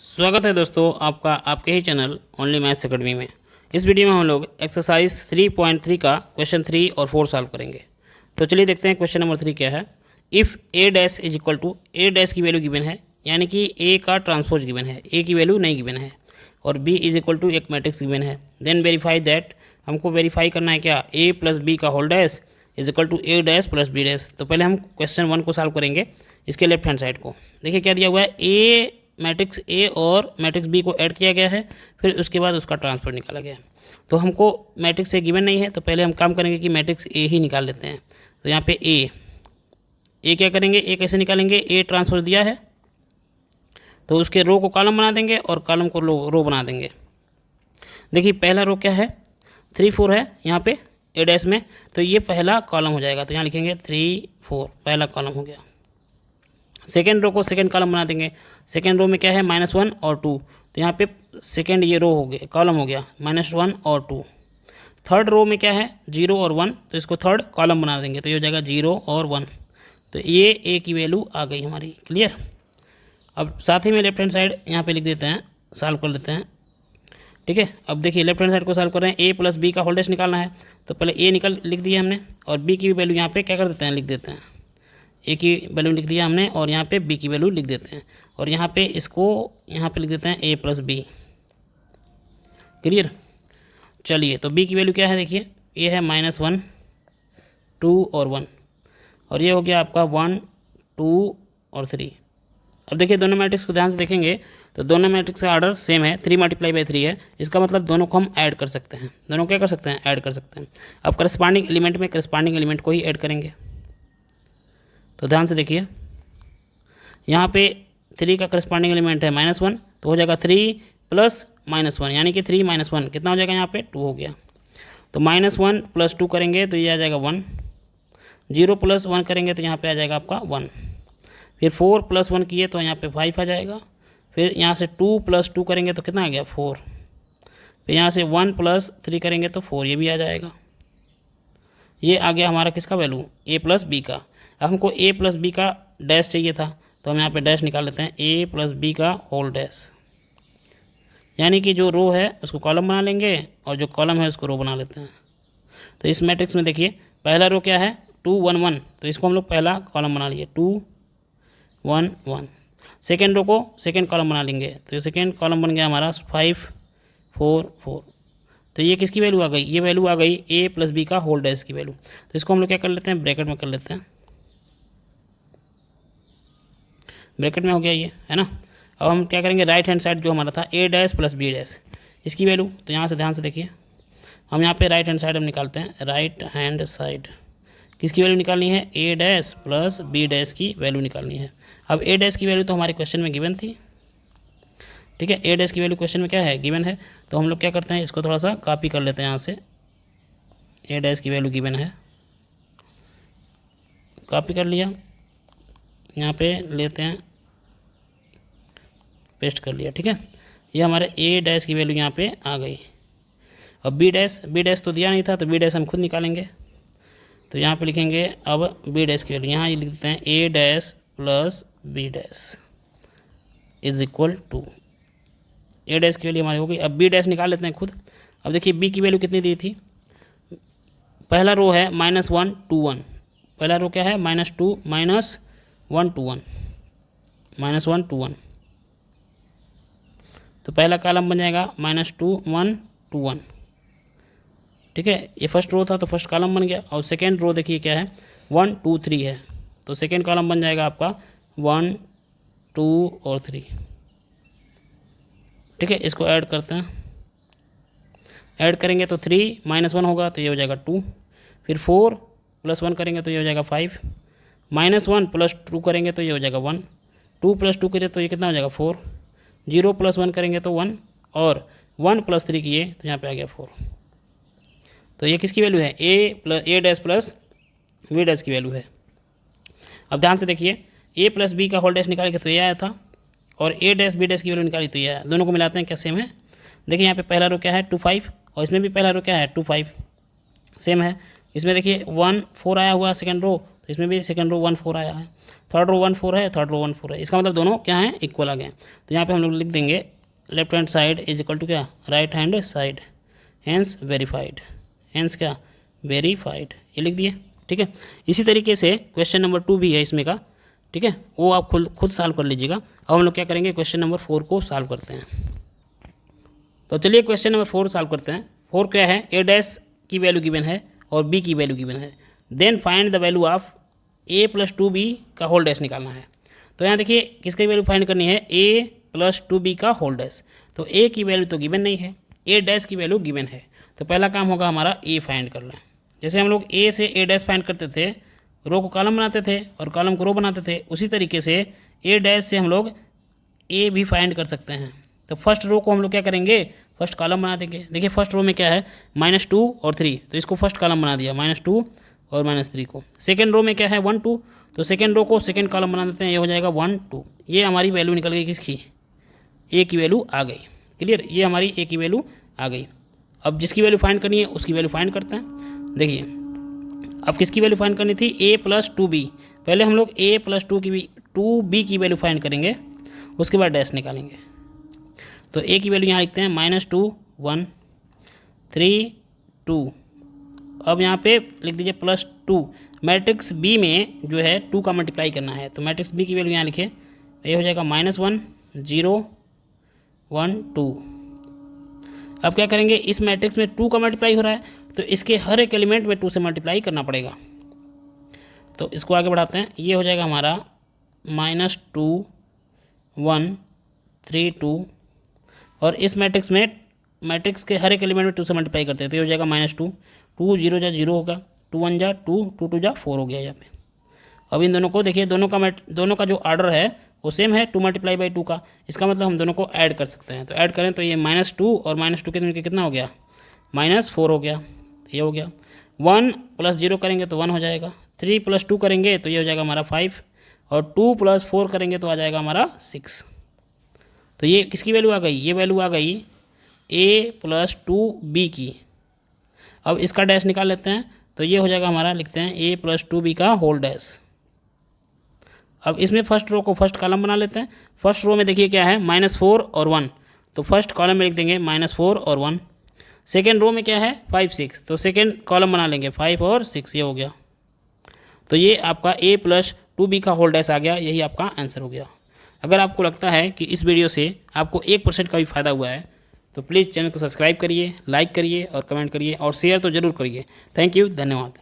स्वागत है दोस्तों आपका आपके ही चैनल ओनली मैथ्स अकेडमी में। इस वीडियो में हम लोग एक्सरसाइज 3.3 का क्वेश्चन 3 और 4 सॉल्व करेंगे। तो चलिए देखते हैं क्वेश्चन नंबर 3 क्या है। If A dash is equal to A dash की वैल्यू गिवन है, यानी कि ए का ट्रांसपोज गिवन है, ए की वैल्यू नहीं गिवन है, और बी इज इक्वल टू एक मैट्रिक्स गिवन है। देन वेरीफाई दैट, हमको वेरीफाई करना है क्या, ए प्लस बी का whole dash is equal to A dash plus B dash. तो पहले हम क्वेश्चन 1 को सॉल्व करेंगे, इसके लेफ्ट हैंड साइड को। देखिए क्या दिया हुआ है, ए मैट्रिक्स ए और मैट्रिक्स बी को ऐड किया गया है, फिर उसके बाद उसका ट्रांसफर निकाला गया है। तो हमको मैट्रिक्स ए गिवन नहीं है, तो पहले हम काम करेंगे कि मैट्रिक्स ए ही निकाल लेते हैं। तो यहाँ पे ए क्या करेंगे, ए कैसे निकालेंगे, ए ट्रांसफर दिया है तो उसके रो को कॉलम बना देंगे और कॉलम को रो बना देंगे। देखिए पहला रो क्या है, 3 4 है यहाँ पे ए डैश में, तो ये पहला कॉलम हो जाएगा। तो यहाँ लिखेंगे 3 4, पहला कॉलम हो गया। सेकेंड रो को सेकेंड कॉलम बना देंगे। सेकेंड रो में क्या है, -1 और 2, तो यहाँ पे सेकेंड ये रो हो गया, कॉलम हो गया, -1 और 2। थर्ड रो में क्या है, 0 और 1, तो इसको थर्ड कॉलम बना देंगे, तो ये हो जाएगा 0 और 1। तो ये ए की वैल्यू आ गई हमारी, क्लियर। अब साथ ही में लेफ्ट हैंड साइड यहाँ पे लिख देते हैं, सॉल्व कर लेते हैं, ठीक है। अब देखिए लेफ्ट हैंड साइड को सॉल्व कर रहे हैं, ए प्लस बी का होल डैश निकालना है। तो पहले ए लिख दिया हमने, और बी की वैल्यू यहाँ पे क्या कर देते हैं, लिख देते हैं। ए की वैल्यू लिख दिया हमने, और यहाँ पे बी की वैल्यू लिख देते हैं, और यहाँ पे इसको यहाँ पे लिख देते हैं ए प्लस बी, क्लियर। चलिए तो बी की वैल्यू क्या है, देखिए ये है -1 2 और 1, और ये हो गया आपका 1 2 और 3। अब देखिए दोनों मैट्रिक्स को ध्यान से देखेंगे तो दोनों मैट्रिक्स का ऑर्डर सेम है, 3 × 3 है। इसका मतलब दोनों को हम ऐड कर सकते हैं, दोनों क्या कर सकते हैं, ऐड कर सकते हैं। अब करस्पॉन्डिंग एलिमेंट में करस्पॉन्डिंग एलिमेंट को ही ऐड करेंगे। तो ध्यान से देखिए, यहाँ पे 3 का करस्पॉन्डिंग एलिमेंट है -1, तो हो जाएगा 3 + -1, यानी कि 3 - 1 कितना हो जाएगा, यहाँ पे 2 हो गया। तो -1 + 2 करेंगे तो ये आ जाएगा 1, 0 + 1 करेंगे तो यहाँ पे आ जाएगा आपका 1, फिर 4 + 1 किए तो यहाँ पे 5 आ जाएगा, फिर यहाँ से 2 + 2 करेंगे तो कितना आ गया 4, फिर यहाँ से 1 + 3 करेंगे तो 4, ये भी आ जाएगा। ये आ गया हमारा किसका वैल्यू, ए प्लस बी का। अब हमको ए प्लस बी का डैश चाहिए था, तो हम यहाँ पे डैश निकाल लेते हैं, ए प्लस बी का होल डैश, यानी कि जो रो है उसको कॉलम बना लेंगे और जो कॉलम है उसको रो बना लेते हैं। तो इस मैट्रिक्स में देखिए पहला रो क्या है, 2 1 1, तो इसको हम लोग पहला कॉलम बना लिए, 2 1 1। सेकेंड रो को सेकेंड कॉलम बना लेंगे, तो सेकेंड कॉलम बन गया हमारा 5 4 4। तो ये किसकी वैल्यू आ गई, ये वैल्यू आ गई ए प्लस बी का होल डैश की वैल्यू। तो इसको हम लोग क्या कर लेते हैं, ब्रैकेट में कर लेते हैं, ब्रैकेट में हो गया ये, है ना। अब हम क्या करेंगे, राइट हैंड साइड जो हमारा था ए डैश प्लस बी डैश, इसकी वैल्यू, तो यहाँ से ध्यान से देखिए, हम यहाँ पे राइट हैंड साइड हम निकालते हैं। राइट हैंड साइड किसकी वैल्यू निकालनी है, A dash plus B dash की वैल्यू निकालनी है। अब ए डैश की वैल्यू तो हमारे क्वेश्चन में गिवन थी, ठीक है। ए डैश की वैल्यू क्वेश्चन में क्या है, गिवन है। तो हम लोग क्या करते हैं, इसको थोड़ा सा कॉपी कर लेते हैं यहाँ से, ए डैश की वैल्यू गिवन है, कॉपी कर लिया, यहाँ पे लेते हैं, पेस्ट कर लिया, ठीक है। ये हमारे ए डैश की वैल्यू यहाँ पे आ गई। अब बी डैश तो दिया नहीं था, तो बी डैश हम खुद निकालेंगे। तो यहाँ पे लिखेंगे अब बी डैश की वैल्यू, यहाँ ये लिख देते हैं A dash plus B dash is equal to, A dash की वैल्यू हमारी हो गई। अब बी डैश निकाल लेते हैं खुद। अब देखिए बी की वैल्यू कितनी दी थी, पहला रो है -1 2 1, पहला रो क्या है, -2 -1 2 1, -1 2 1। तो पहला कॉलम बन जाएगा -2 1 2 1, ठीक है। ये फर्स्ट रो था तो फर्स्ट कॉलम बन गया। और सेकेंड रो देखिए क्या है, 1 2 3 है, तो सेकेंड कॉलम बन जाएगा आपका 1 2 और 3, ठीक है। इसको ऐड करते हैं, ऐड करेंगे तो 3 -1 होगा तो ये हो जाएगा 2, फिर 4 + 1 करेंगे तो ये हो जाएगा 5, -1 + 2 करेंगे तो ये हो जाएगा 1, 2 + 2 करें तो ये कितना हो जाएगा 4, 0 + 1 करेंगे तो 1, और 1 + 3 किए तो यहाँ पे आ गया 4। तो ये किसकी वैल्यू है, A dash plus B dash की वैल्यू है। अब ध्यान से देखिए, ए प्लस बी का होल डैश निकालेंगे तो ये आया था, और ए डैश बी डैश की वैल्यू निकाली तो ये आया। दोनों को मिलाते हैं, क्या सेम है। देखिए यहाँ पे पहला रो क्या है 2 5, और इसमें भी पहला रो क्या है 2 5, सेम है। इसमें देखिए 1 4 आया हुआ सेकेंड रो, तो इसमें भी सेकंड रो 1 4 आया है, थर्ड रो 1 4 है, थर्ड रो 1 4 है, इसका मतलब दोनों क्या हैं, इक्वल आ गए। तो यहाँ पे हम लोग लिख देंगे left hand side is equal to क्या, right hand side, hence verified, hence क्या, वेरीफाइड, ये लिख दिए। ठीक है, इसी तरीके से क्वेश्चन नंबर 2 भी है इसमें का, ठीक है, वो आप खुद सॉल्व कर लीजिएगा। अब हम लोग क्या करेंगे, क्वेश्चन नंबर 4 को सॉल्व करते हैं। तो चलिए क्वेश्चन नंबर 4 सॉल्व करते हैं। 4 क्या है, ए डैश की वैल्यू गिवन है और बी की वैल्यू गिवन है, then find the value of A plus 2b का होल डैश निकालना है। तो यहाँ देखिए किसकी वैल्यू फाइंड करनी है, ए प्लस 2b का होल डैश। तो ए की वैल्यू तो गिवन नहीं है, ए डैश की वैल्यू गिवन है, तो पहला काम होगा हमारा ए फाइंड कर लें। जैसे हम लोग ए से ए डैश फाइंड करते थे, रो को कॉलम बनाते थे और कॉलम को रो बनाते थे, उसी तरीके से ए डैश से हम लोग ए भी फाइंड कर सकते हैं। तो फर्स्ट रो को हम लोग क्या करेंगे, फर्स्ट कॉलम बना देंगे। देखिए फर्स्ट रो में क्या है, -2 और 3, तो इसको फर्स्ट कॉलम बना दिया, -2 और -3 को। सेकेंड रो में क्या है 1 2, तो सेकेंड रो को सेकेंड कॉलम बना देते हैं, ये हो जाएगा 1 2। ये हमारी वैल्यू निकल गई किसकी, ए की वैल्यू आ गई। क्लियर, ये हमारी ए की वैल्यू आ गई। अब जिसकी वैल्यू फाइंड करनी है उसकी वैल्यू फाइंड करते हैं। देखिए अब किसकी वैल्यू फाइंड करनी थी, a प्लस 2b। पहले हम लोग a प्लस 2b की वैल्यू फाइंड करेंगे, उसके बाद डैश निकालेंगे। तो a की वैल्यू यहाँ लिखते हैं -2 1 3 2। अब यहाँ पे लिख दीजिए +2। मैट्रिक्स b में जो है 2 का मल्टीप्लाई करना है, तो मैट्रिक्स b की वैल्यू यहाँ लिखे, ये हो जाएगा -1 0 1 2। अब क्या करेंगे, इस मैट्रिक्स में 2 का मल्टीप्लाई हो रहा है, तो इसके हर एक एलिमेंट में 2 से मल्टीप्लाई करना पड़ेगा। तो इसको आगे बढ़ाते हैं, ये हो जाएगा हमारा -2 1 3 2, और इस मैट्रिक्स में मैट्रिक्स के हर एक एलिमेंट में 2 से मल्टीप्लाई करते हैं, तो ये हो जाएगा -2 2 0 जा 0 होगा, 2 1 जा 2 2 2 जा 4 हो गया यहाँ पे। अब इन दोनों को देखिए, दोनों का जो ऑर्डर है वो सेम है, 2 × 2 का, इसका मतलब हम दोनों को ऐड कर सकते हैं। तो ऐड करें तो ये -2 और -2 के मिलकर कितना हो गया, -4 हो गया, तो ये हो गया। 1 + 0 करेंगे तो 1 हो जाएगा, 3 + 2 करेंगे तो ये हो जाएगा हमारा 5, और 2 + 4 करेंगे तो आ जाएगा हमारा 6। तो ये किसकी वैल्यू आ गई, ये वैल्यू आ गई a + 2b की। अब इसका डैश निकाल लेते हैं, तो ये हो जाएगा हमारा, लिखते हैं a + 2b का होल डैश। अब इसमें फर्स्ट रो को फर्स्ट कॉलम बना लेते हैं। फर्स्ट रो में देखिए क्या है, -4 और 1, तो फर्स्ट कॉलम में लिख देंगे -4 और 1। सेकेंड रो में क्या है 5 6, तो सेकेंड कॉलम बना लेंगे 5 और 6, ये हो गया। तो ये आपका a + 2b का होल डैश आ गया, यही आपका आंसर हो गया। अगर आपको लगता है कि इस वीडियो से आपको 1% का भी फ़ायदा हुआ है, तो प्लीज़ चैनल को सब्सक्राइब करिए, लाइक करिए और कमेंट करिए और शेयर तो ज़रूर करिए। थैंक यू, धन्यवाद।